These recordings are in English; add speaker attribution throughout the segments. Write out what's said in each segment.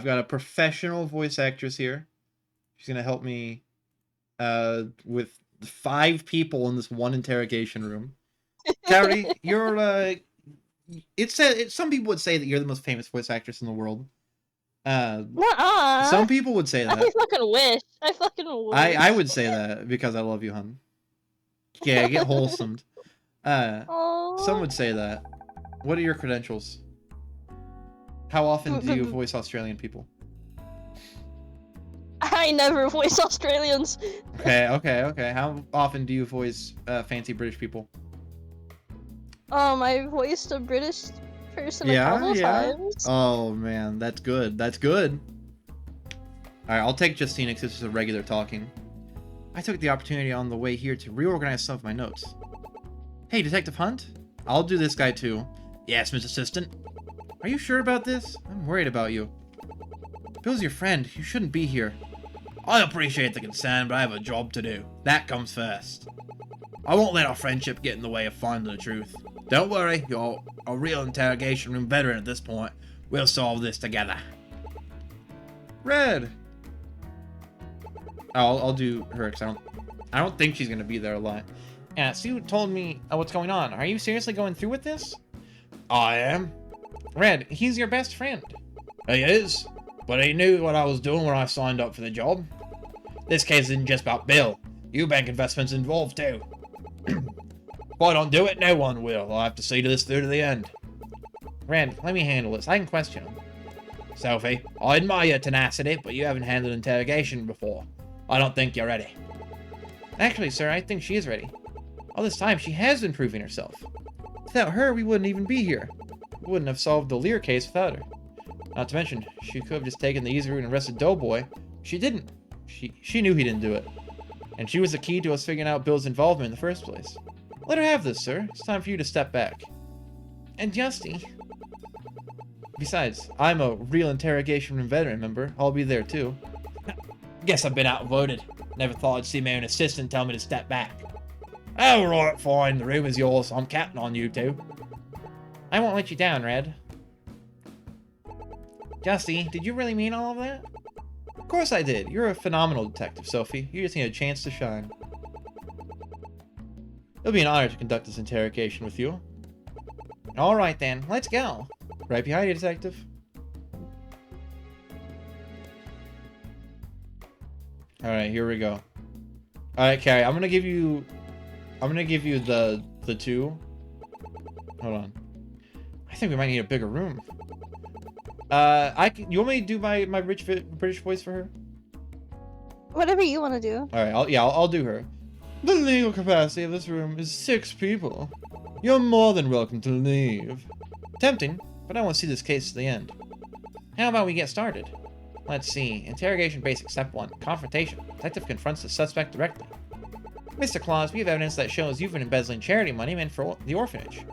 Speaker 1: I've got a professional voice actress here. She's gonna help me with 5 people in this one interrogation room. Carrie, you're some people would say that you're the most famous voice actress in the world.
Speaker 2: Nuh-uh.
Speaker 1: Some people would say that.
Speaker 2: I fucking wish. I fucking wish.
Speaker 1: I would say that because I love you, hun. Yeah, get wholesomed. Some would say that. What are your credentials? How often do you voice Australian people?
Speaker 2: I never voice Australians.
Speaker 1: Okay. How often do you voice fancy British people?
Speaker 2: I voiced a British person a couple times.
Speaker 1: Oh man, that's good. That's good. Alright, I'll take Justina because this is a regular talking. I took the opportunity on the way here to reorganize some of my notes. Hey, Detective Hunt? I'll do this guy too. Yes, Miss Assistant. Are you sure about this? I'm worried about you. Bill's your friend. You shouldn't be here. I appreciate the concern, but I have a job to do. That comes first. I won't let our friendship get in the way of finding the truth. Don't worry, you're a real interrogation room veteran at this point. We'll solve this together. Red. Oh, I'll do her because I don't think she's gonna be there a lot. Yeah, Sue told me what's going on. Are you seriously going through with this? I am. Red, he's your best friend. He is, but he knew what I was doing when I signed up for the job. This case isn't just about Bill. Eubank investment's involved too. If I don't do it, no one will. I'll have to see to this through to the end. Red, let me handle this. I can question him. Sophie, I admire your tenacity, but you haven't handled interrogation before. I don't think you're ready. Actually, sir, I think she is ready. All this time, she has been proving herself. Without her, we wouldn't even be here. We wouldn't have solved the Lear case without her. Not to mention, she could have just taken the easy route and arrested Doughboy. She didn't. She knew he didn't do it. And she was the key to us figuring out Bill's involvement in the first place. Let her have this, sir. It's time for you to step back. And Justy. Besides, I'm a real interrogation room veteran, remember? I'll be there too. Guess I've been outvoted. Never thought I'd see my own assistant tell me to step back. Alright, fine. The room is yours. I'm counting on you two. I won't let you down, Red. Justy, did you really mean all of that? Of course I did. You're a phenomenal detective, Sophie. You just need a chance to shine. It'll be an honor to conduct this interrogation with you. Alright then, let's go. Right behind you, detective. Alright, here we go. Alright, Carrie, I'm gonna give you the 2. Hold on. I think we might need a bigger room. You want me to do my rich British voice for her?
Speaker 2: Whatever you want to do.
Speaker 1: Alright, I'll do her. The legal capacity of this room is 6 people. You're more than welcome to leave. Tempting, but I want to see this case to the end. How about we get started? Let's see. Interrogation basics, step 1. Confrontation. Detective confronts the suspect directly. Mr. Claus, we have evidence that shows you've been embezzling charity money meant for the orphanage.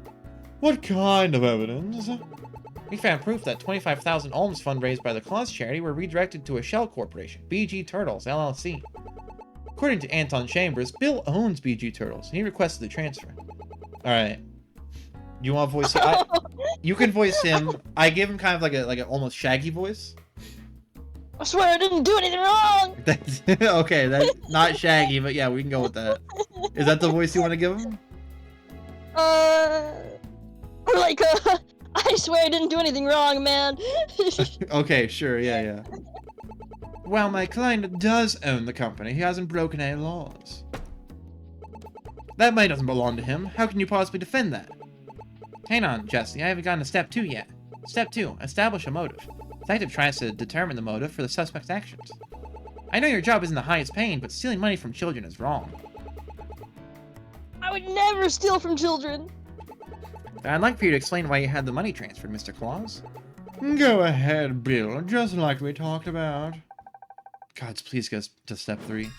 Speaker 1: What kind of evidence? We found proof that 25,000 alms fund raised by the Claus charity were redirected to a shell corporation, BG Turtles, LLC. According to Anton Chambers, Bill owns BG Turtles, and he requested the transfer. Alright. You want to voice him? You can voice him. I give him kind of like a almost Shaggy voice.
Speaker 2: I swear I didn't do anything wrong!
Speaker 1: Okay, that's not Shaggy, but yeah, we can go with that. Is that the voice you want to give him?
Speaker 2: Like, I swear I didn't do anything wrong, man.
Speaker 1: Okay, sure, yeah. Well, my client does own the company. He hasn't broken any laws. That money doesn't belong to him. How can you possibly defend that? Hang on, Jesse. I haven't gotten to step 2 yet. Step 2. Establish a motive. Detective tries to determine the motive for the suspect's actions. I know your job isn't the highest paying, but stealing money from children is wrong.
Speaker 2: I would never steal from children.
Speaker 1: I'd like for you to explain why you had the money transferred, Mr. Claus. Go ahead, Bill. Just like we talked about. Gods, please go to step 3.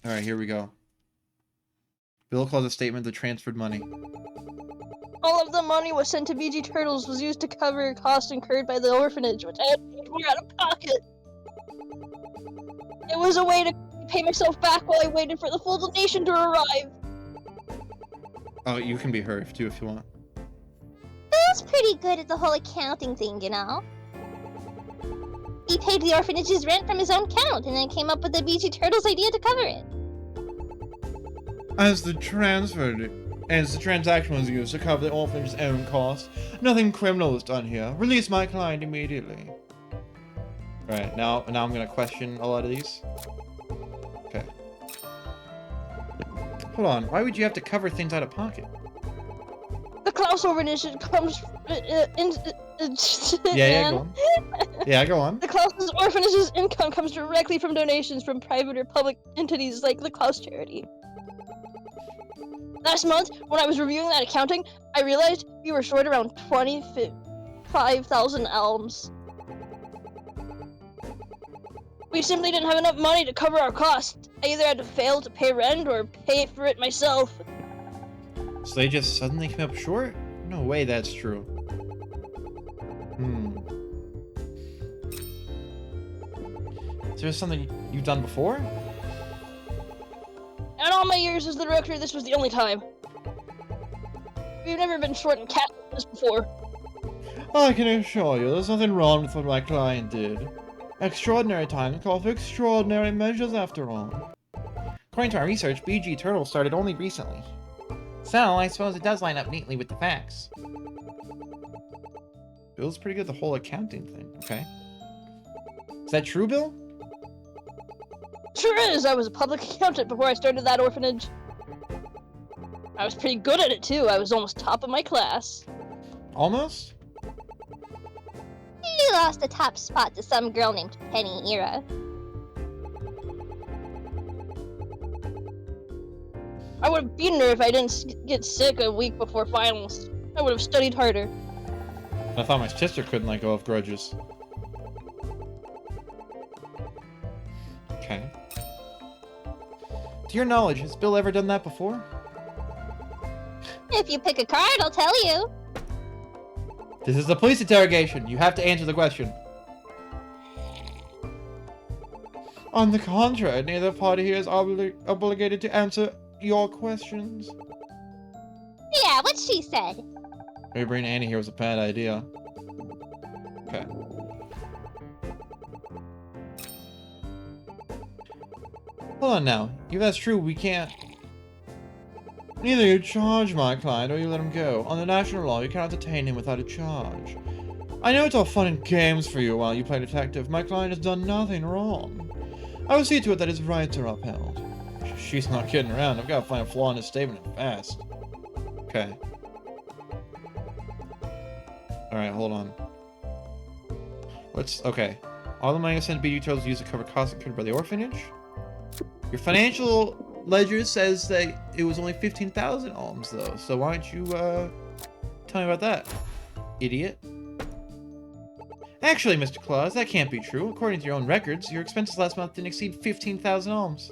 Speaker 1: Alright, here we go. Bill calls a statement of the transferred money.
Speaker 2: All of the money was sent to BG Turtles was used to cover costs incurred by the orphanage, which I had to pay out of pocket. It was a way to pay myself back while I waited for the full donation to arrive.
Speaker 1: Oh, you can be her too if you want.
Speaker 3: Bill's pretty good at the whole accounting thing, you know?
Speaker 2: paid the orphanage's rent from his own account and then came up with the BG Turtles idea to cover it.
Speaker 1: As the transaction was used to cover the orphanage's own costs, nothing criminal was done here. Release my client immediately. Alright, now I'm gonna question a lot of these. Okay. Hold on, why would you have to cover things out of pocket?
Speaker 2: The Klaus orphanage comes
Speaker 1: Yeah, go on. Yeah, go on.
Speaker 2: The Klaus orphanage's income comes directly from donations from private or public entities like the Klaus charity. Last month, when I was reviewing that accounting, I realized we were short around 25,000 alms. We simply didn't have enough money to cover our costs. I either had to fail to pay rent or pay for it myself.
Speaker 1: So they just suddenly came up short? No way that's true. Is there something you've done before?
Speaker 2: In all my years as the director, this was the only time. We've never been short in cash like this before.
Speaker 1: I can assure you, there's nothing wrong with what my client did. Extraordinary times call for extraordinary measures, after all. According to our research, BG Turtle started only recently. So, I suppose it does line up neatly with the facts. Bill's pretty good at the whole accounting thing, okay. Is that true, Bill?
Speaker 2: Sure is! I was a public accountant before I started that orphanage. I was pretty good at it, too. I was almost top of my class.
Speaker 1: Almost?
Speaker 2: He lost the top spot to some girl named Penny Era. I would have beaten her if I didn't get sick a week before finals. I would have studied harder.
Speaker 1: I thought my sister couldn't let go of grudges. Okay. To your knowledge, has Bill ever done that before?
Speaker 2: If you pick a card, I'll tell you.
Speaker 1: This is a police interrogation. You have to answer the question. On the contrary, neither party here is obligated to answer your questions.
Speaker 2: Yeah, what she said.
Speaker 1: Maybe bringing Annie here was a bad idea. Okay. Hold on now. If that's true, we can't... Either you charge my client or you let him go. On the national law, you cannot detain him without a charge. I know it's all fun and games for you while you play detective. My client has done nothing wrong. I will see to it that his rights are upheld. She's not kidding around. I've got to find a flaw in his statement and fast. Okay. Alright, hold on. Okay. All the money sent to BG Turtles used to cover costs incurred by the orphanage. Your financial ledger says that it was only 15,000 alms, though. So why don't you, tell me about that, idiot? Actually, Mr. Claus, that can't be true. According to your own records, your expenses last month didn't exceed 15,000 alms.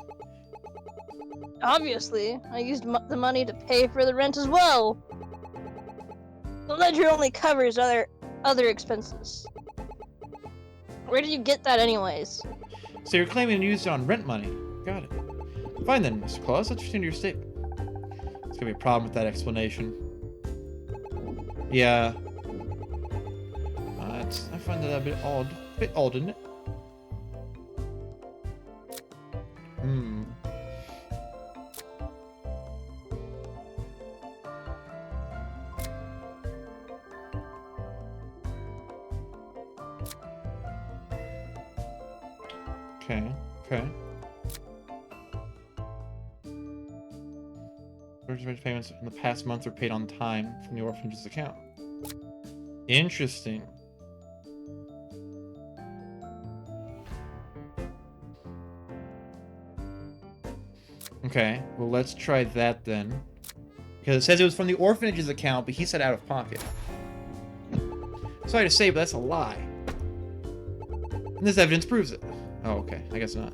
Speaker 2: Obviously, I used the money to pay for the rent as well. The ledger only covers other expenses. Where did you get that anyways?
Speaker 1: So you're claiming you used it on rent money. Got it. Fine then, Mr. Claus, let's return to your statement. There's gonna be a problem with that explanation. Yeah. I find that a bit odd. A bit odd, isn't it? Hmm. Okay, okay. Orphanage payments in the past month were paid on time from the orphanage's account. Interesting. Okay, well let's try that then. Because it says it was from the orphanage's account, but he said out of pocket. Sorry to say, but that's a lie. And this evidence proves it. Oh, okay. I guess not.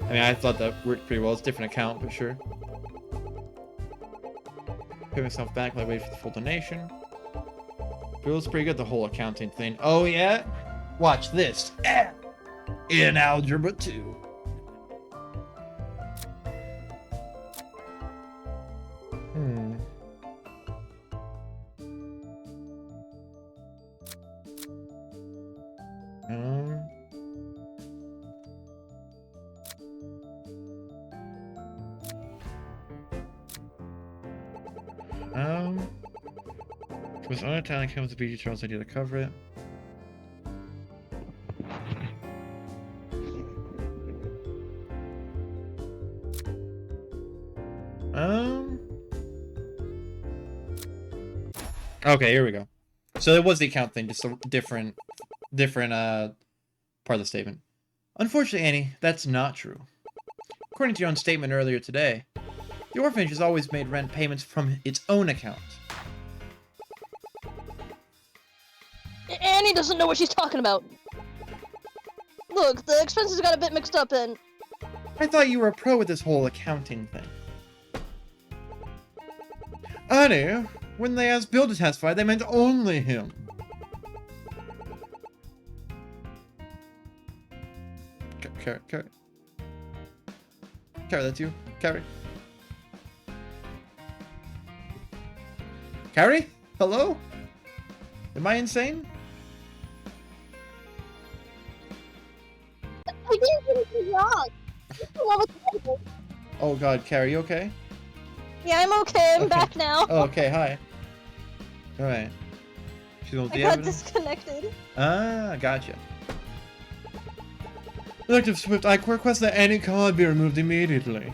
Speaker 1: I mean, I thought that worked pretty well. It's a different account, but sure. Pay myself back while I wait for the full donation. Feels pretty good, the whole accounting thing. Oh, yeah? Watch this. In Algebra 2. Was on Italian comes with BG Charles idea to cover it. Okay, here we go. So it was the account thing, just a different part of the statement. Unfortunately, Annie, that's not true. According to your own statement earlier today, the orphanage has always made rent payments from its own account.
Speaker 2: Annie doesn't know what she's talking about. Look, the expenses got a bit mixed up and...
Speaker 1: I thought you were a pro with this whole accounting thing. Annie, when they asked Bill to testify, they meant only him. Carrie, that's you? Carrie? Carrie? Hello? Am I insane?
Speaker 2: I didn't do anything wrong.
Speaker 1: Oh god, Carrie, you okay?
Speaker 2: Yeah, I'm okay. I'm back now.
Speaker 1: Oh, okay, hi. Alright. She's on the
Speaker 2: I got
Speaker 1: evidence?
Speaker 2: disconnected.
Speaker 1: Ah, gotcha. Detective Swift, I request that Annie card be removed immediately.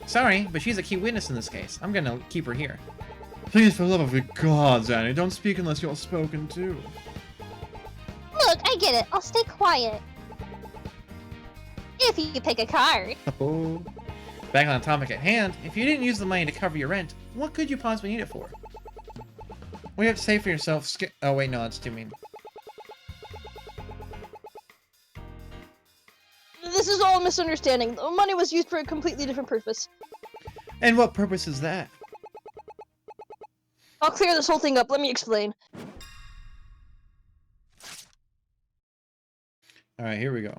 Speaker 1: Sorry, but she's a key witness in this case. I'm gonna keep her here. Please, for the love of the gods, Annie, don't speak unless you're spoken to.
Speaker 2: Look, I get it. I'll stay quiet. If you pick a card.
Speaker 1: Oh. Back on the topic at hand, if you didn't use the money to cover your rent, what could you possibly need it for? What do you have to say for yourself? Oh wait, no, that's too mean.
Speaker 2: This is all a misunderstanding. The money was used for a completely different purpose.
Speaker 1: And what purpose is that?
Speaker 2: I'll clear this whole thing up. Let me explain.
Speaker 1: Alright, here we go.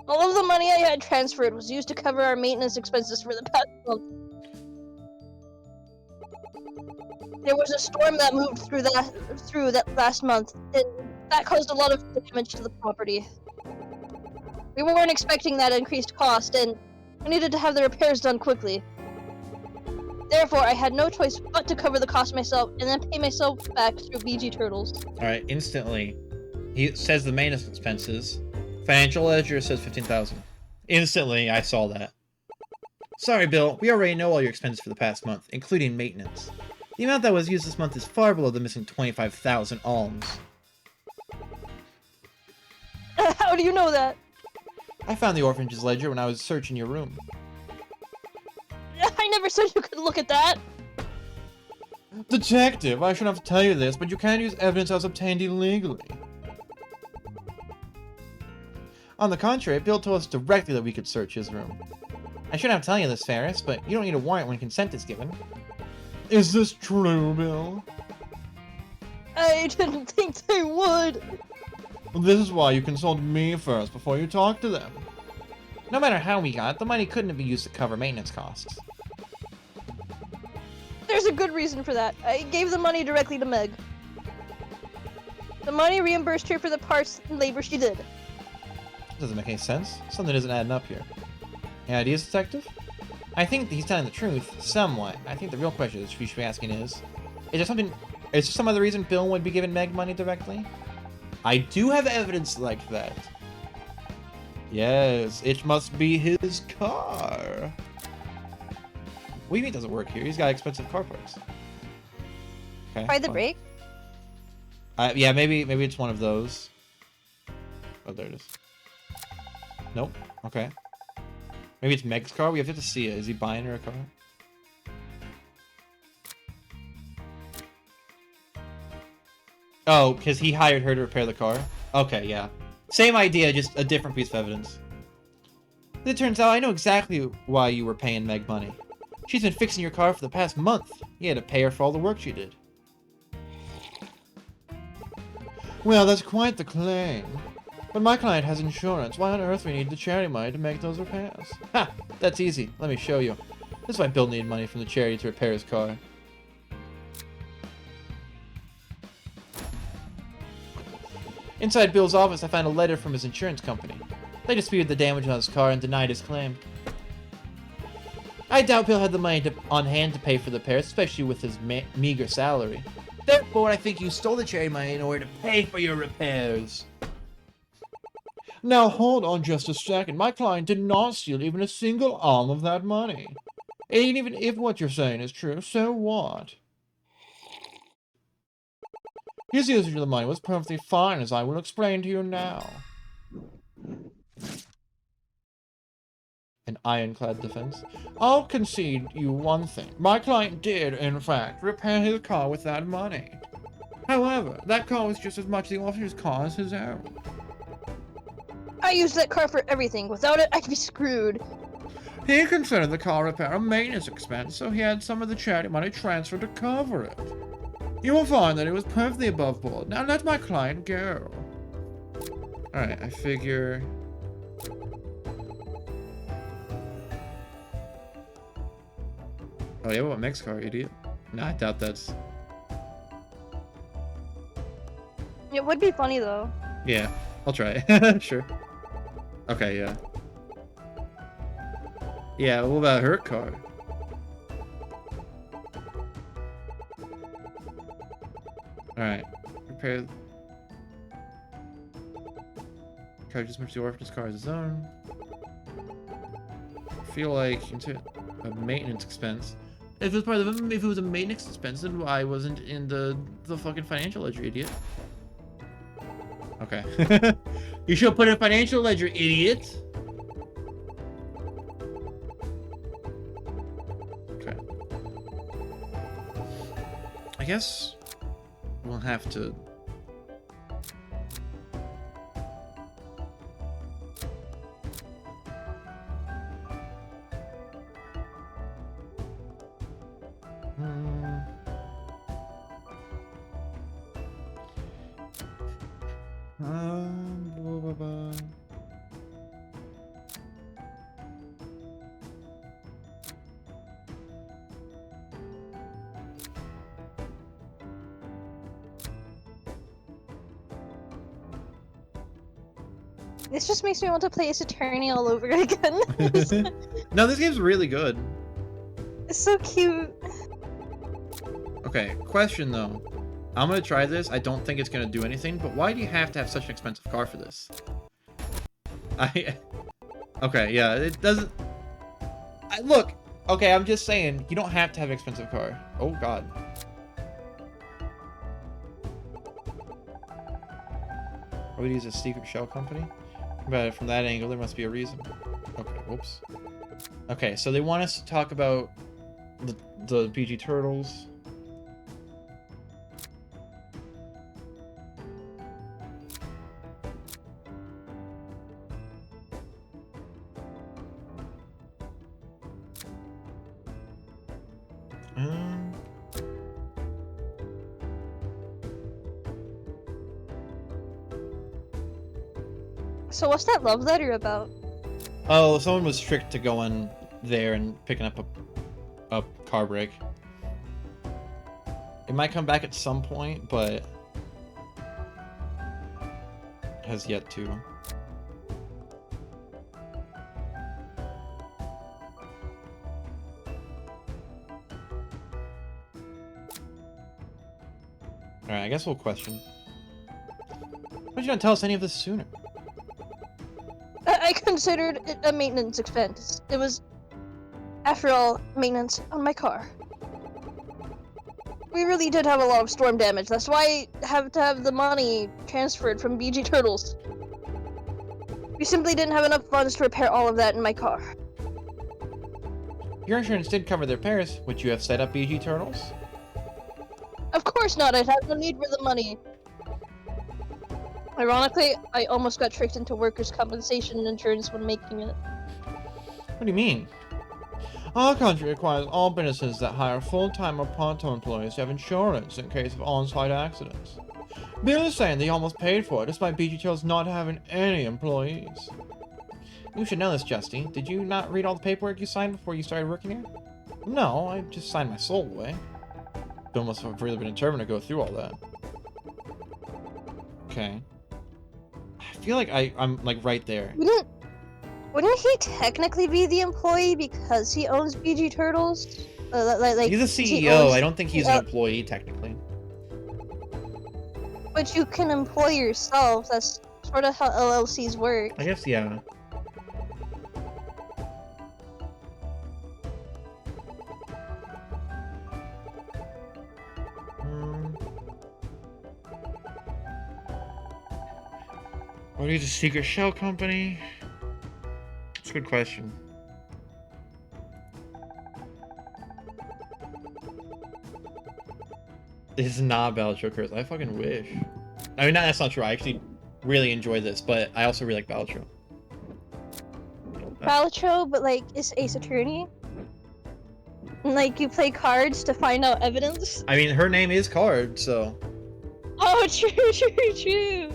Speaker 2: All of the money I had transferred was used to cover our maintenance expenses for the past month. There was a storm that moved through that last month, and that caused a lot of damage to the property. We weren't expecting that increased cost, and we needed to have the repairs done quickly. Therefore, I had no choice but to cover the cost myself, and then pay myself back through BG Turtles.
Speaker 1: Alright, instantly. He says the maintenance expenses. Financial ledger says 15,000. Instantly, I saw that. Sorry, Bill. We already know all your expenses for the past month, including maintenance. The amount that was used this month is far below the missing 25,000 alms.
Speaker 2: How do you know that?
Speaker 1: I found the orphanage's ledger when I was searching your room.
Speaker 2: I never said you could look at that.
Speaker 1: Detective, I shouldn't have to tell you this, but you can't use evidence that was obtained illegally. On the contrary, Bill told us directly that we could search his room. I shouldn't have to tell you this, Ferris, but you don't need a warrant when consent is given. Is this true, Bill?
Speaker 2: I didn't think they would.
Speaker 1: Well, this is why you consult me first before you talk to them. No matter how we got it, the money couldn't have been used to cover maintenance costs.
Speaker 2: There's a good reason for that. I gave the money directly to Meg. The money reimbursed her for the parts and labor she did.
Speaker 1: Doesn't make any sense. Something isn't adding up here. Any ideas, Detective? I think he's telling the truth, somewhat. I think the real question you should be asking is there some other reason Bill would be giving Meg money directly? I do have evidence like that. Yes, it must be his car. What do you mean it doesn't work here? He's got expensive car parts. Okay.
Speaker 2: Try the brake.
Speaker 1: Yeah, maybe it's one of those. Oh, there it is. Nope. Okay. Maybe it's Meg's car? We have to see it. Is he buying her a car? Oh, because he hired her to repair the car? Okay, yeah. Same idea, just a different piece of evidence. It turns out I know exactly why you were paying Meg money. She's been fixing your car for the past month. You had to pay her for all the work she did. Well, that's quite the claim. But my client has insurance. Why on earth we need the charity money to make those repairs? Ha! That's easy. Let me show you. This is why Bill needed money from the charity to repair his car. Inside Bill's office, I found a letter from his insurance company. They disputed the damage on his car and denied his claim. I doubt he'll have the money on hand to pay for the repairs, especially with his meager salary. Therefore, I think you stole the charity money in order to pay for your repairs. Now hold on just a second. My client did not steal even a single arm of that money. And even if what you're saying is true, so what? His usage of the money was perfectly fine, as I will explain to you now. An ironclad defense. I'll concede you one thing. My client did, in fact, repair his car with that money. However, that car was just as much the officer's car as his own.
Speaker 2: I use that car for everything. Without it, I'd be screwed.
Speaker 1: He considered the car repair a maintenance expense, so he had some of the charity money transferred to cover it. You will find that it was perfectly above board. Now let my client go. Alright, I figure... Oh yeah, what next car, idiot? No, I doubt that's...
Speaker 2: It would be funny, though.
Speaker 1: Yeah, I'll try it. Sure. Okay, yeah. Yeah, what about her car? Alright. Repair... Car just much the orphan's car as his own. I feel like into a maintenance expense. If it was part of the, if it was a maintenance expense, then why wasn't in the fucking financial ledger, idiot? Okay. You should put in financial ledger, idiot. Okay. I guess we'll have to. Blah, blah, blah.
Speaker 2: This just makes me want to play Ace Attorney all over again.
Speaker 1: No, this game's really good.
Speaker 2: It's so cute.
Speaker 1: Okay, question though. I'm gonna try this. I don't think it's gonna do anything, but why do you have to have such an expensive car for this? Okay, yeah, it doesn't... Look, okay, I'm just saying, you don't have to have an expensive car. Oh, God. Are we use a secret shell company? But from that angle, there must be a reason. Okay, whoops. Okay, so they want us to talk about the PG Turtles.
Speaker 2: So what's that love letter about?
Speaker 1: Oh, someone was tricked to go in there and picking up a car brake. It might come back at some point, but has yet to. Alright, I guess we'll question. Why did you not tell us any of this sooner?
Speaker 2: I considered it a maintenance expense. It was, after all, maintenance on my car. We really did have a lot of storm damage. That's why I have to have the money transferred from BG Turtles. We simply didn't have enough funds to repair all of that in my car.
Speaker 1: Your insurance did cover the repairs. Would you have set up BG Turtles?
Speaker 2: Of course not. I'd have no need for the money. Ironically, I almost got tricked into workers' compensation insurance when making it.
Speaker 1: What do you mean? Our country requires all businesses that hire full-time or part-time employees to have insurance in case of on-site accidents. Bill is saying they almost paid for it, despite BG Turtles not having any employees. You should know this, Justy. Did you not read all the paperwork you signed before you started working here? No, I just signed my soul away. Bill must have really been determined to go through all that. Okay. I feel like I'm like right there.
Speaker 2: Wouldn't he technically be the employee because he owns BG Turtles? Like
Speaker 1: He's a
Speaker 2: he
Speaker 1: CEO.
Speaker 2: owns-
Speaker 1: I don't think he's an employee technically.
Speaker 2: But you can employ yourself. That's sort of how LLCs work.
Speaker 1: I guess, yeah. What is a secret shell company? It's a good question. This is not Balatro Curse. I fucking wish. I mean, that's not true. I actually really enjoy this, but I also really like Balatro.
Speaker 2: Balatro, but like, it's Ace Attorney. And, like, you play cards to find out evidence.
Speaker 1: I mean, her name is Card, so.
Speaker 2: Oh, true.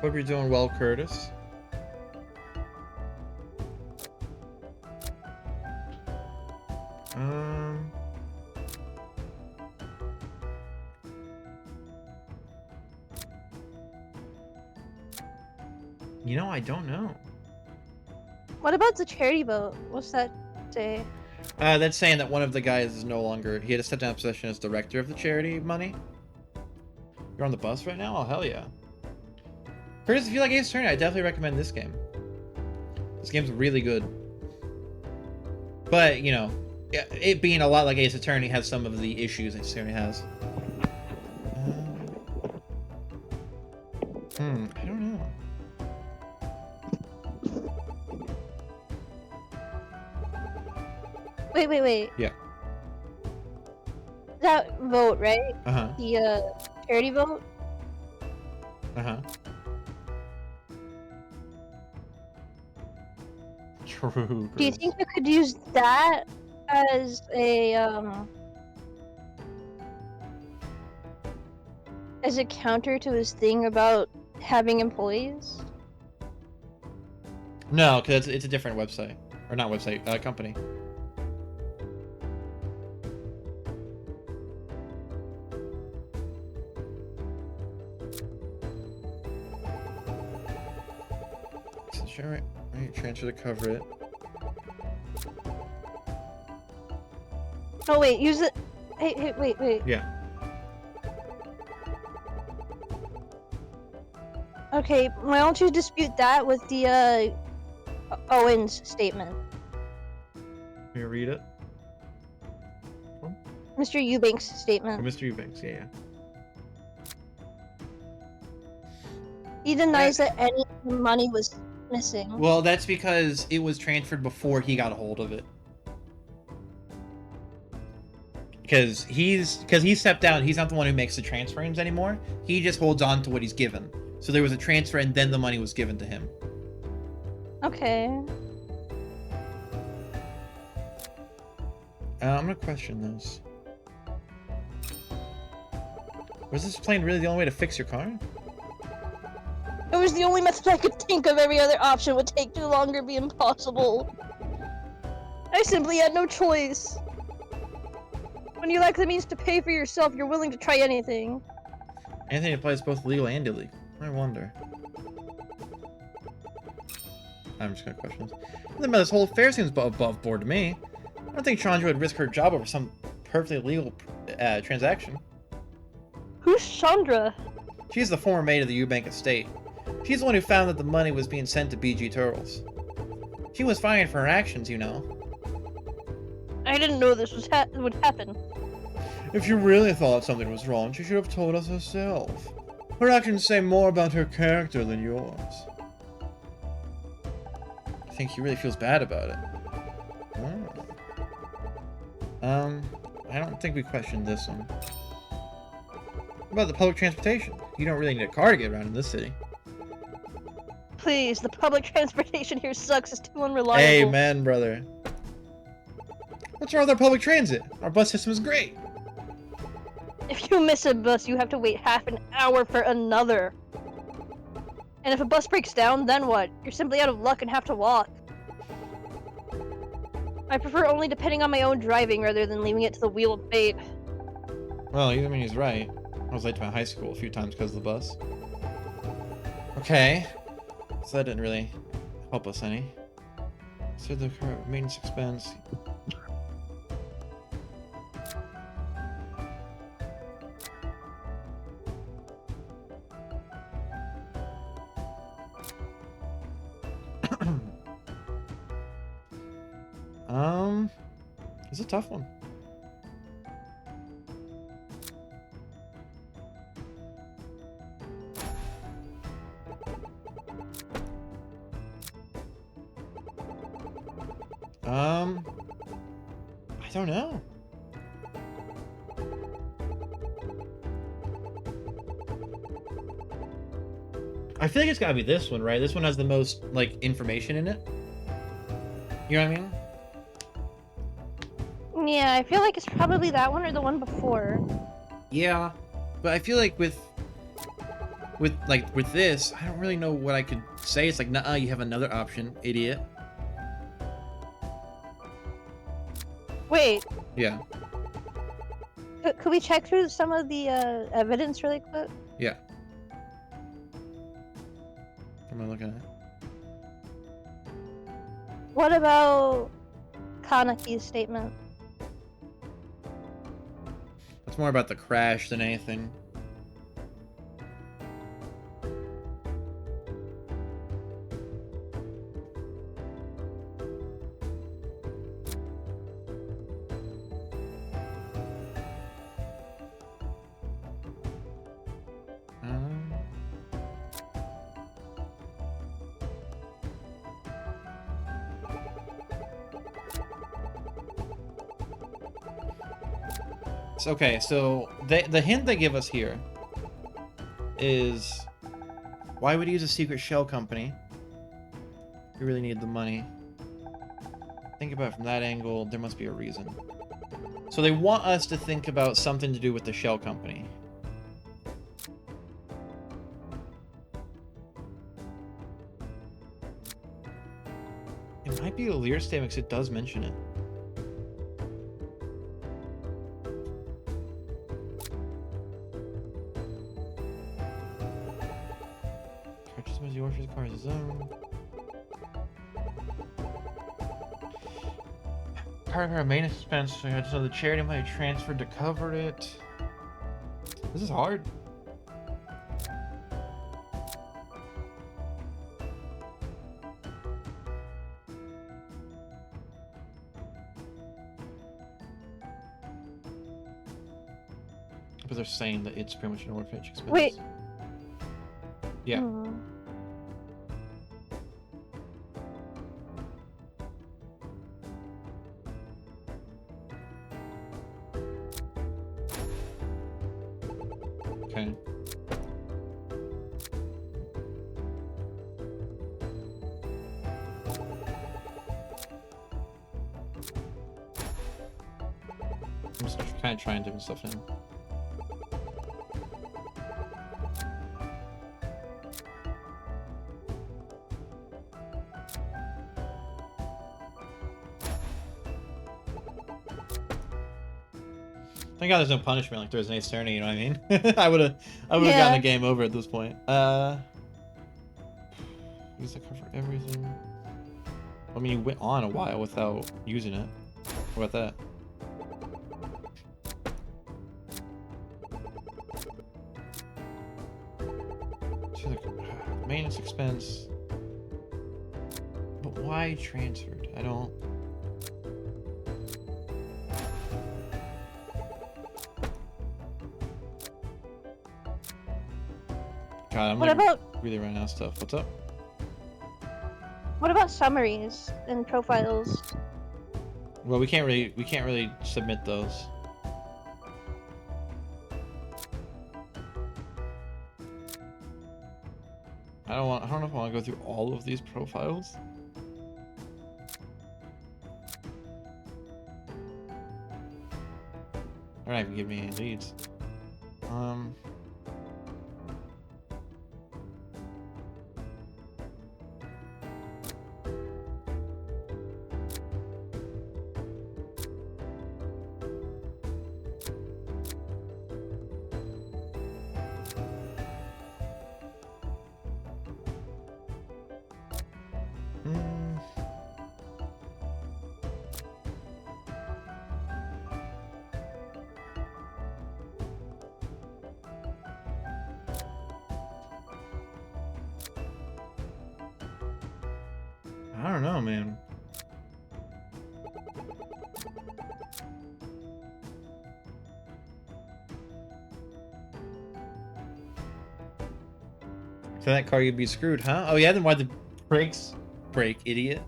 Speaker 1: Hope you're doing well, Curtis. You know, I don't know.
Speaker 2: What about the charity vote? What's that say?
Speaker 1: That's saying that one of the guys is no longer. He had to step down position as director of the charity money. You're on the bus right now? Oh, hell yeah. Curtis, if you like Ace Attorney, I definitely recommend this game. This game's really good. But, you know, it being a lot like Ace Attorney has some of the issues Ace Attorney has. I don't know.
Speaker 2: Wait.
Speaker 1: Yeah.
Speaker 2: That vote, right?
Speaker 1: Uh-huh.
Speaker 2: The, charity vote?
Speaker 1: Uh-huh. True.
Speaker 2: Do you think you could use that as a, as a counter to his thing about having employees?
Speaker 1: No, because it's a different website. Or not website, company. Sure, right. Transfer to cover it.
Speaker 2: Oh wait, use it. Hey, wait.
Speaker 1: Yeah.
Speaker 2: Okay, why don't you dispute that with the Owens statement?
Speaker 1: Can you read it?
Speaker 2: Mr. Eubanks' statement.
Speaker 1: Mr. Eubanks, yeah.
Speaker 2: He denies that any money was missing.
Speaker 1: Well, that's because it was transferred before he got a hold of it. Because he stepped down. He's not the one who makes the transferings anymore. He just holds on to what he's given. So there was a transfer, and then the money was given to him.
Speaker 2: Okay.
Speaker 1: I'm gonna question this. Was this plane really the only way to fix your car?
Speaker 2: It was the only method I could think of. Every other option would take too long or be impossible. I simply had no choice. When you lack the means to pay for yourself, you're willing to try anything.
Speaker 1: Anything applies both legal and illegal. I wonder. I'm just gonna question this. This whole affair seems above board to me. I don't think Chandra would risk her job over some perfectly legal transaction.
Speaker 2: Who's Chandra?
Speaker 1: She's the former maid of the Eubank estate. She's the one who found that the money was being sent to BG Turtles. She was fired for her actions, you know.
Speaker 2: I didn't know this would happen.
Speaker 1: If you really thought something was wrong, she should have told us herself. Her actions say more about her character than yours. I think he really feels bad about it. Oh. I don't think we questioned this one. What about the public transportation? You don't really need a car to get around in this city.
Speaker 2: Please, the public transportation here sucks. It's too unreliable.
Speaker 1: Amen, brother. What's wrong with our public transit? Our bus system is great.
Speaker 2: If you miss a bus, you have to wait half an hour for another. And if a bus breaks down, then what? You're simply out of luck and have to walk. I prefer only depending on my own driving rather than leaving it to the wheel of fate.
Speaker 1: Well, I mean, he's right. I was late to my high school a few times because of the bus. Okay. So that didn't really help us any. So the current maintenance expense. It's a tough one. I don't know. I feel like it's gotta be this one, right? This one has the most, like, information in it. You know what I mean?
Speaker 2: Yeah, I feel like it's probably that one or the one before.
Speaker 1: Yeah. But I feel like with this, I don't really know what I could say. It's like, nuh-uh, you have another option, idiot.
Speaker 2: Wait,
Speaker 1: Yeah.
Speaker 2: could we check through some of the evidence really quick?
Speaker 1: Yeah. What am I looking at?
Speaker 2: What about Kanaki's statement?
Speaker 1: It's more about the crash than anything. Okay, so the hint they give us here is, why would he use a secret shell company? You really need the money. Think about it from that angle, there must be a reason. So they want us to think about something to do with the shell company. It might be a Lear statement because it does mention it. Purchase the orchard car as his own. Part of our main expense, so the charity money transferred to cover it. This is hard. But they're saying that it's pretty much an orphanage expense.
Speaker 2: Wait.
Speaker 1: Yeah. Okay. I'm just kind of trying different stuff now. Thank God there's no punishment like there was in Ace Attorney, you know what I mean? I would have gotten the game over at this point. Use that cover everything. I mean, you went on a while without using it. What about that? Maintenance expense. But why transferred? I don't... God, I'm like really running out of stuff. What's up?
Speaker 2: What about summaries and profiles?
Speaker 1: Well, we can't really submit those. I don't know if I want to go through all of these profiles. They're not even giving me any leads. I don't know, man. So that car, you'd be screwed, huh? Oh yeah, then why'd the brakes break, idiot?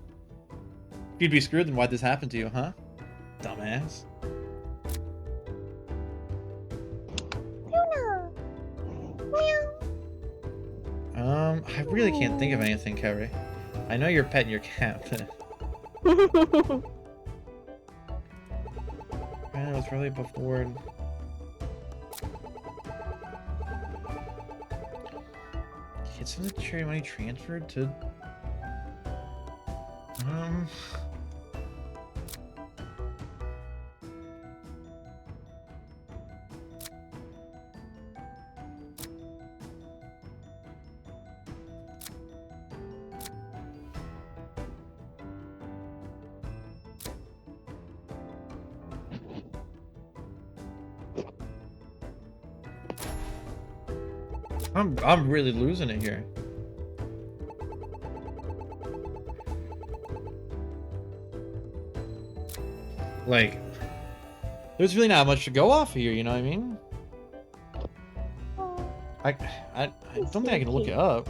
Speaker 1: If you'd be screwed, then why'd this happen to you, huh? Dumbass. I really can't think of anything, Kerry. I know you're petting your cat. Man, it was really before. Get some of the charity money transferred to. I'm really losing it here. Like, there's really not much to go off here, you know what I mean? I don't think I can look it up.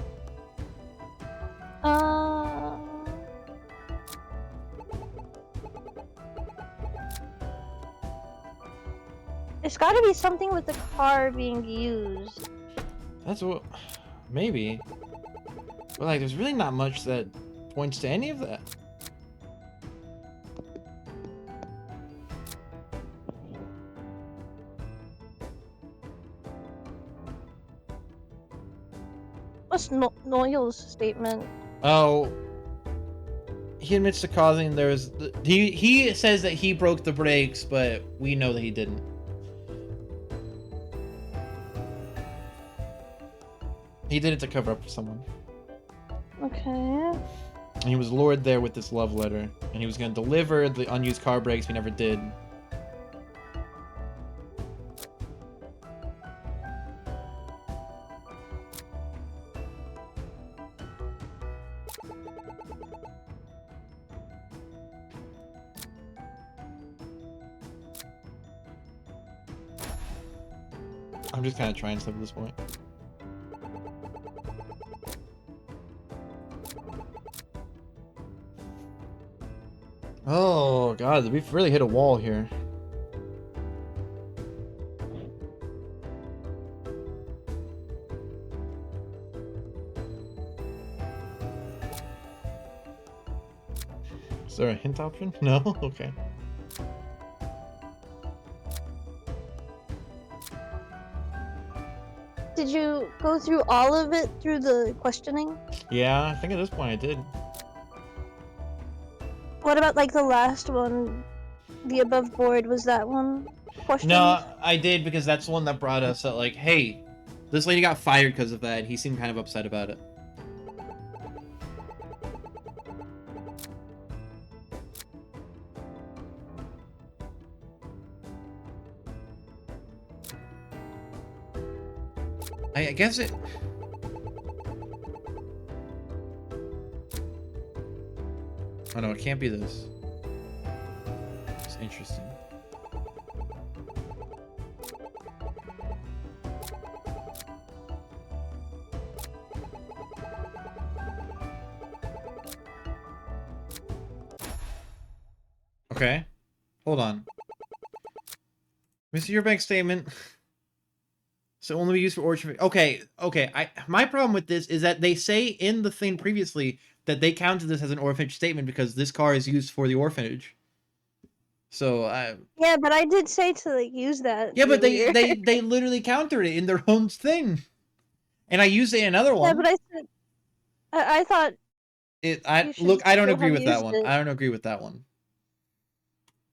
Speaker 2: It's gotta be something with the car being used.
Speaker 1: That's what, maybe. But like, there's really not much that points to any of that.
Speaker 2: What's Noel's statement?
Speaker 1: Oh, he admits to causing. He says that he broke the brakes, but we know that he didn't. He did it to cover up for someone.
Speaker 2: Okay.
Speaker 1: And he was lured there with this love letter, and he was going to deliver the unused car brakes. He never did. I'm just kind of trying stuff at this point. Oh god, we've really hit a wall here. Is there a hint option? No? Okay.
Speaker 2: Did you go through all of it through the questioning?
Speaker 1: Yeah, I think at this point I did.
Speaker 2: What about like the last one? The above board, was that one questioned?
Speaker 1: No, I did because that's the one that brought us at like, hey, this lady got fired because of that, and he seemed kind of upset about it. I guess it... Oh no, it can't be this. It's interesting. Okay. Hold on. Mr. Your bank statement. So only be used for orchard. Okay, okay. My problem with this is that they say in the thing previously that they counted this as an orphanage statement because this car is used for the orphanage. So
Speaker 2: yeah, but I did say to like use that.
Speaker 1: Yeah, but
Speaker 2: earlier.
Speaker 1: they literally countered it in their own thing, and I used it in another one.
Speaker 2: Yeah, but I said I thought.
Speaker 1: I don't agree with that one. I don't agree with that one.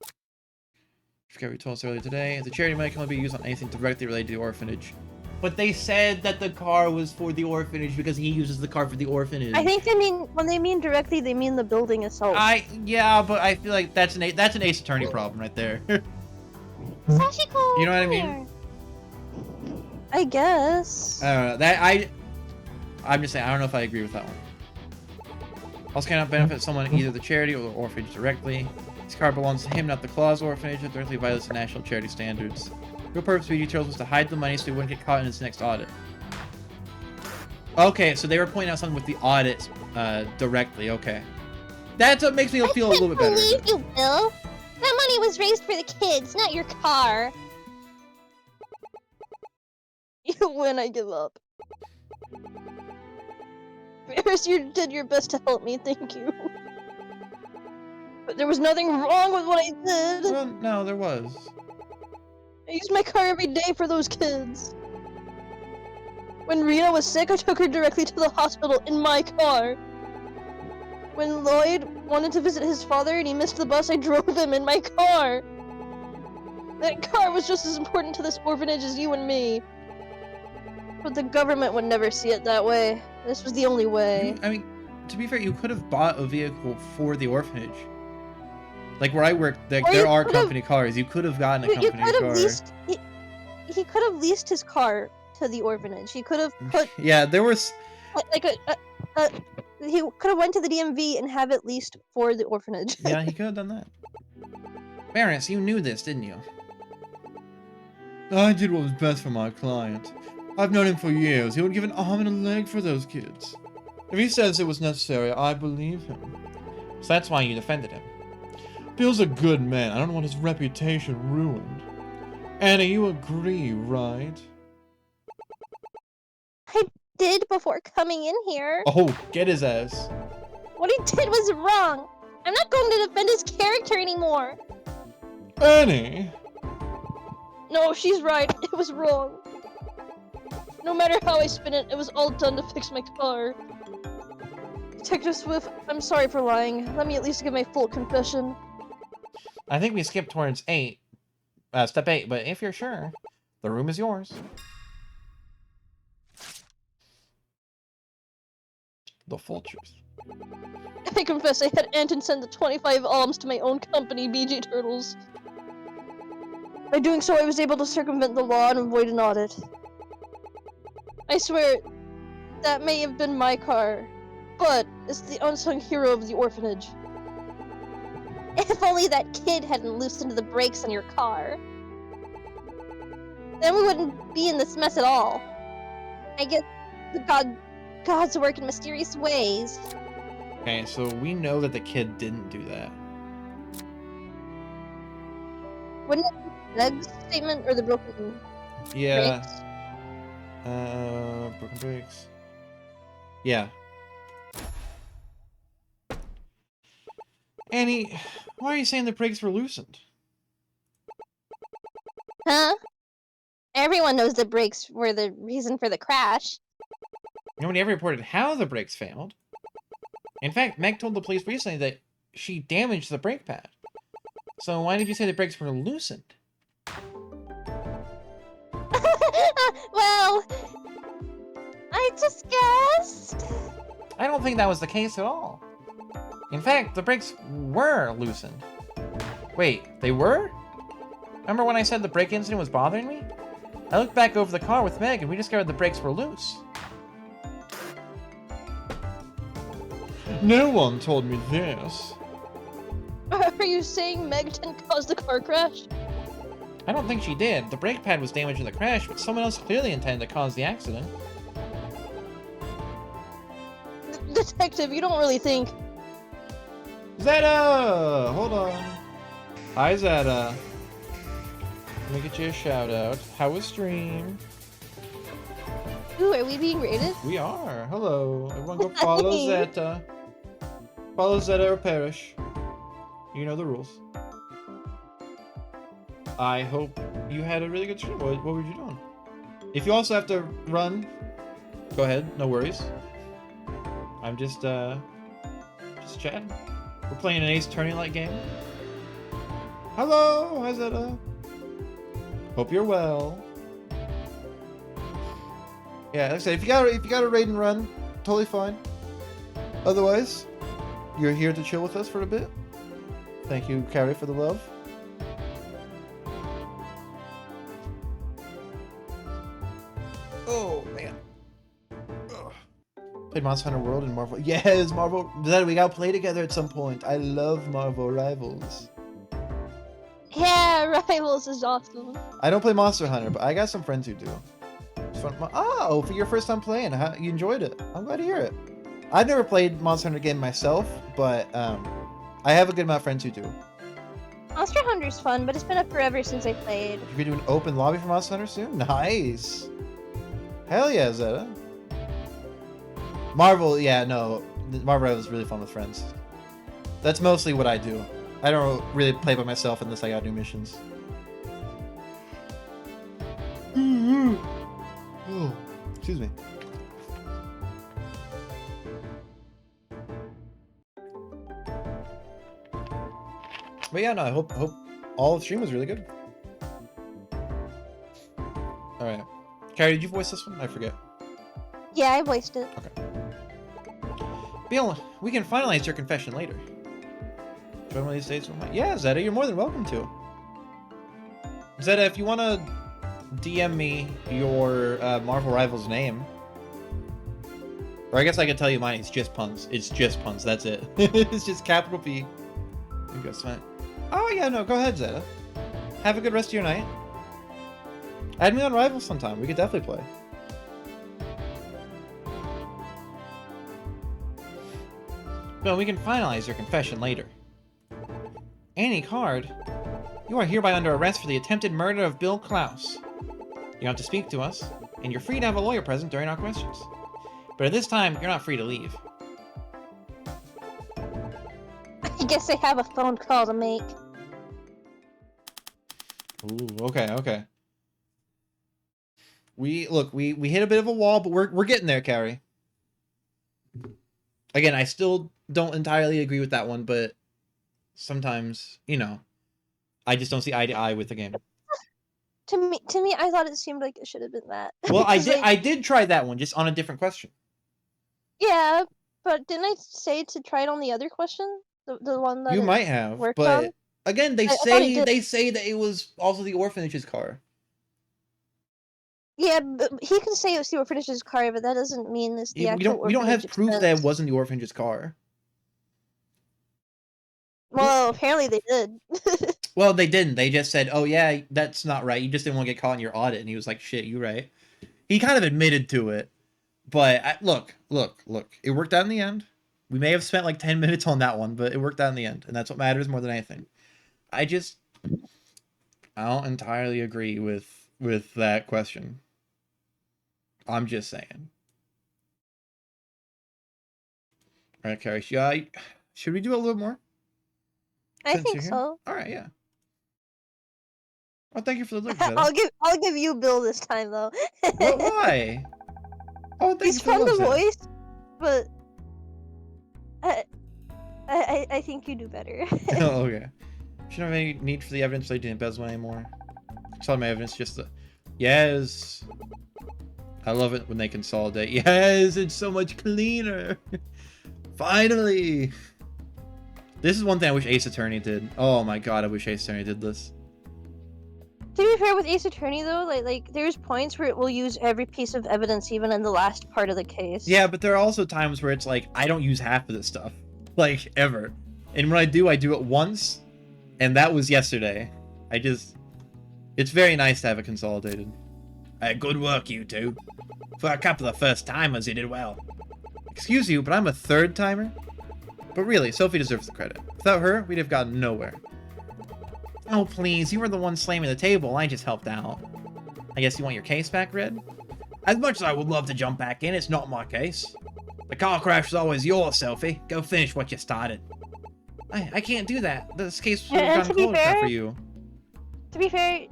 Speaker 1: I forget what you told us earlier today. The charity money can only be used on anything directly related to the orphanage. But they said that the car was for the orphanage because he uses the car for the orphanage.
Speaker 2: I think they mean, when they mean directly, they mean the building itself.
Speaker 1: Yeah, but I feel like that's an Ace Attorney problem right there.
Speaker 2: Sashiko,
Speaker 1: you know what I mean?
Speaker 2: I guess.
Speaker 1: I don't know. I'm just saying, I don't know if I agree with that one. Also cannot benefit someone, either the charity or the orphanage directly. This card belongs to him, not the Claus orphanage, and directly violates the national charity standards. Real purpose of BG Turtles was to hide the money so he wouldn't get caught in his next audit. Okay, so they were pointing out something with the audit directly. Okay, that's what makes me feel a little bit better.
Speaker 3: I can't believe you, Bill. That money was raised for the kids, not your car.
Speaker 2: You win, I give up. Ferris, you did your best to help me, thank you. But there was nothing wrong with what I did.
Speaker 1: Well, no, there was.
Speaker 2: I used my car every day for those kids. When Rita was sick, I took her directly to the hospital in my car. When Lloyd wanted to visit his father and he missed the bus, I drove him in my car. That car was just as important to this orphanage as you and me. But the government would never see it that way. This was the only way.
Speaker 1: I mean, to be fair, you could have bought a vehicle for the orphanage. Like where I work, there are company cars. You could have gotten a company car.
Speaker 2: He could have leased his car to the orphanage. He could have put
Speaker 1: Yeah, there was
Speaker 2: like he could have went to the DMV and have it leased for the orphanage.
Speaker 1: Yeah, he could have done that. Barris, you knew this, didn't you? I did what was best for my client. I've known him for years. He would give an arm and a leg for those kids. If he says it was necessary, I believe him. So that's why you defended him. Bill's a good man. I don't want his reputation ruined. Annie, you agree, right?
Speaker 3: I did before coming in here.
Speaker 1: Oh, get his ass.
Speaker 3: What he did was wrong. I'm not going to defend his character anymore.
Speaker 1: Annie!
Speaker 2: No, she's right. It was wrong. No matter how I spin it, it was all done to fix my car. Detective Swift, I'm sorry for lying. Let me at least give my full confession.
Speaker 1: I think we skipped towards step 8, but if you're sure, the room is yours. The full truth.
Speaker 2: I confess I had Anton send the 25 alms to my own company, BG Turtles. By doing so, I was able to circumvent the law and avoid an audit. I swear, that may have been my car, but it's the unsung hero of the orphanage.
Speaker 3: If only that kid hadn't loosened the brakes on your car. Then we wouldn't be in this mess at all. I guess God's work in mysterious ways.
Speaker 1: Okay, so we know that the kid didn't do that.
Speaker 2: Wouldn't it be Meg's statement or the broken
Speaker 1: Yeah.
Speaker 2: brakes?
Speaker 1: Broken brakes. Yeah. Annie, why are you saying the brakes were loosened?
Speaker 3: Huh? Everyone knows the brakes were the reason for the crash.
Speaker 1: Nobody ever reported how the brakes failed. In fact, Meg told the police recently that she damaged the brake pad. So why did you say the brakes were loosened?
Speaker 3: Well, I just guessed.
Speaker 1: I don't think that was the case at all. In fact, the brakes were loosened. Wait, they were? Remember when I said the brake incident was bothering me? I looked back over the car with Meg and we discovered the brakes were loose. No one told me this.
Speaker 2: Are you saying Meg didn't cause the car crash?
Speaker 1: I don't think she did. The brake pad was damaged in the crash, but someone else clearly intended to cause the accident.
Speaker 2: Detective, you don't really think...
Speaker 1: Zeta! Hold on. Hi, Zeta. Let me get you a shout out. How was stream?
Speaker 2: Ooh, are we being rated?
Speaker 1: We are. Hello. Everyone go follow Zeta. Follow Zeta or perish. You know the rules. I hope you had a really good stream. What were you doing? If you also have to run, go ahead. No worries. I'm just chatting. We're playing an Ace Attorney like game. Hello, hi Zeta. Hope you're well. Yeah, like I said, if you got a raid and run, totally fine. Otherwise, you're here to chill with us for a bit. Thank you, Carrie, for the love. Oh man. Ugh. Played Monster Hunter World and Marvel. Yes, Marvel. That we gotta play together at some point. I love Marvel Rivals.
Speaker 2: Yeah, Rivals is awesome.
Speaker 1: I don't play Monster Hunter, but I got some friends who do. It's fun. Oh, for your first time playing, you enjoyed it. I'm glad to hear it. I've never played Monster Hunter game myself, but I have a good amount of friends who do.
Speaker 2: Monster Hunter's fun, but it's been forever since I played.
Speaker 1: You can do an open lobby for Monster Hunter soon? Nice. Hell yeah, Zeta. Marvel, yeah, no. Marvel is really fun with friends. That's mostly what I do. I don't really play by myself unless I got new missions. Oh, excuse me. But yeah, no, I hope all of the stream was really good. Alright. Carrie, did you voice this one? I forget.
Speaker 2: Yeah, I voiced it.
Speaker 1: Okay. Bill, we can finalize your confession later. Join one of these days with my... Yeah, Zeta, you're more than welcome to. Zeta, if you want to DM me your Marvel Rivals name, or I guess I could tell you mine. It's just puns. It's just puns. That's it. It's just capital P. You go, fine. Oh yeah, no, go ahead, Zeta. Have a good rest of your night. Add me on Rivals sometime. We could definitely play. Well, we can finalize your confession later. Annie Card, you are hereby under arrest for the attempted murder of Bill Klaus. You have to speak to us, and you're free to have a lawyer present during our questions. But at this time, you're not free to leave.
Speaker 2: I guess I have a phone call to make.
Speaker 1: Ooh, okay. We hit a bit of a wall, but we're getting there, Carrie. Again, I still don't entirely agree with that one, but sometimes, you know, I just don't see eye to eye with the game.
Speaker 2: To me, I thought it seemed like it should have been that.
Speaker 1: Well, I
Speaker 2: Like,
Speaker 1: did try that one, just on a different question.
Speaker 2: yeah, but didn't I say to try it on the other question? The one that
Speaker 1: You
Speaker 2: it
Speaker 1: might have,
Speaker 2: worked
Speaker 1: but
Speaker 2: on?
Speaker 1: again,
Speaker 2: I thought it did.
Speaker 1: they say that it was also the orphanage's car.
Speaker 2: Yeah, but he can say it was the orphanage's car, but that doesn't mean it's the actual
Speaker 1: We don't have
Speaker 2: orphanage
Speaker 1: proof that
Speaker 2: expense.
Speaker 1: it wasn't the orphanage's car.
Speaker 2: Well, apparently they did.
Speaker 1: Well, they didn't. They just said, "Oh yeah, that's not right. You just didn't want to get caught in your audit." And he was like, "Shit, you right." He kind of admitted to it, but look. It worked out in the end. We may have spent like 10 minutes on that one, but it worked out in the end, and that's what matters more than anything. I don't entirely agree with that question. I'm just saying. All right, Carrie. Should we do a little more?
Speaker 2: I
Speaker 1: Since
Speaker 2: think
Speaker 1: you're here?
Speaker 2: so.
Speaker 1: All right, yeah. Well, thank you for the look. Zeta.
Speaker 2: I'll give you Bill this time though.
Speaker 1: Why? Oh, thank
Speaker 2: He's
Speaker 1: you for the
Speaker 2: fun to
Speaker 1: love, Zeta.
Speaker 2: voice, but I think you do better.
Speaker 1: Oh, okay. Shouldn't have any need for the evidence they didn't embezzle anymore. Saw my evidence just the... Yes! I love it when they consolidate. Yes, it's so much cleaner! Finally! This is one thing I wish Ace Attorney did. Oh my god, I wish Ace Attorney did this.
Speaker 2: To be fair with Ace Attorney though, like there's points where it will use every piece of evidence even in the last part of the case.
Speaker 1: Yeah, but there are also times where it's like, I don't use half of this stuff. Like, ever. And when I do it once. And that was yesterday. It's very nice to have it consolidated. Good work, you two. For a couple of first-timers, you did well. Excuse you, but I'm a third-timer? But really, Sophie deserves the credit. Without her, we'd have gotten nowhere. Oh, please, you were the one slamming the table. I just helped out. I guess you want your case back, Red? As much as I would love to jump back in, it's not my case. The car crash was always yours, Sophie. Go finish what you started. I can't do that. This case would have gone cold except for you.
Speaker 2: To be fair,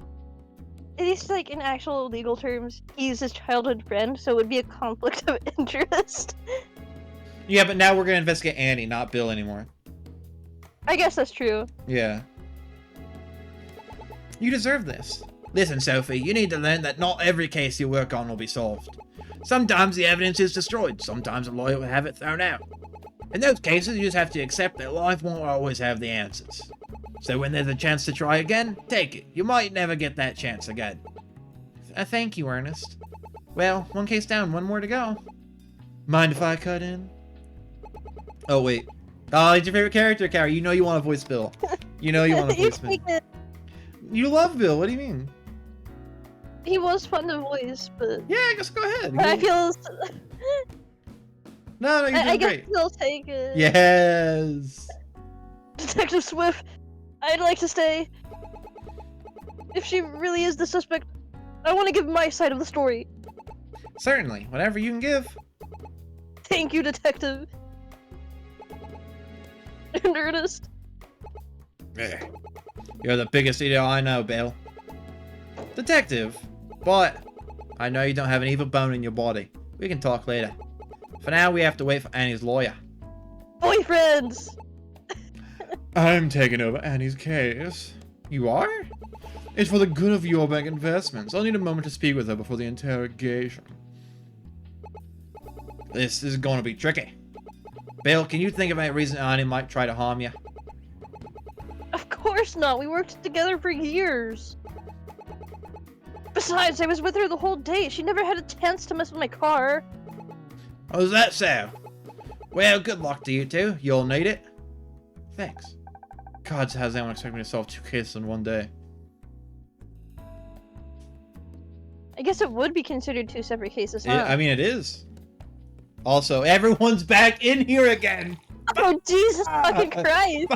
Speaker 2: at least like in actual legal terms, he's his childhood friend, so it would be a conflict of interest.
Speaker 1: Yeah, but now we're gonna investigate Annie, not Bill anymore.
Speaker 2: I guess that's true.
Speaker 1: Yeah. You deserve this. Listen, Sophie, you need to learn that not every case you work on will be solved. Sometimes the evidence is destroyed, sometimes a lawyer will have it thrown out. In those cases, you just have to accept that life won't always have the answers. So when there's a chance to try again, take it. You might never get that chance again. Thank you, Ernest. Well, one case down, one more to go. Mind if I cut in? Oh, wait. Oh, it's your favorite character, Carrie. You know you want to voice Bill. You know you want to
Speaker 2: You
Speaker 1: voice Bill.
Speaker 2: take it.
Speaker 1: You love Bill. What do you mean?
Speaker 2: He was fun to voice, but
Speaker 1: Yeah, I guess go ahead.
Speaker 2: I feel
Speaker 1: No, you're doing
Speaker 2: I guess
Speaker 1: great.
Speaker 2: he'll take it.
Speaker 1: Yes.
Speaker 2: Detective Swift, I'd like to stay. If she really is the suspect, I want to give my side of the story.
Speaker 1: Certainly. Whatever you can give.
Speaker 2: Thank you, Detective. And Ernest.
Speaker 1: Yeah. You're the biggest idiot I know, Bill. Detective, but I know you don't have an evil bone in your body. We can talk later. For now, we have to wait for Annie's lawyer.
Speaker 2: Boyfriends!
Speaker 1: I'm taking over Annie's case. You are? It's for the good of your bank investments. I'll need a moment to speak with her before the interrogation. This is going to be tricky. Bill, can you think of any reason Annie might try to harm you?
Speaker 2: Of course not. We worked together for years. Besides, I was with her the whole day. She never had a chance to mess with my car.
Speaker 1: Oh, is that so? Well, good luck to you two. You'll need it. Thanks. God, has anyone expect me to solve 2 cases in one day?
Speaker 2: I guess it would be considered 2 separate cases, huh?
Speaker 1: Yeah, I mean, it is. Also, everyone's back in here again!
Speaker 2: Oh, Jesus fucking Christ!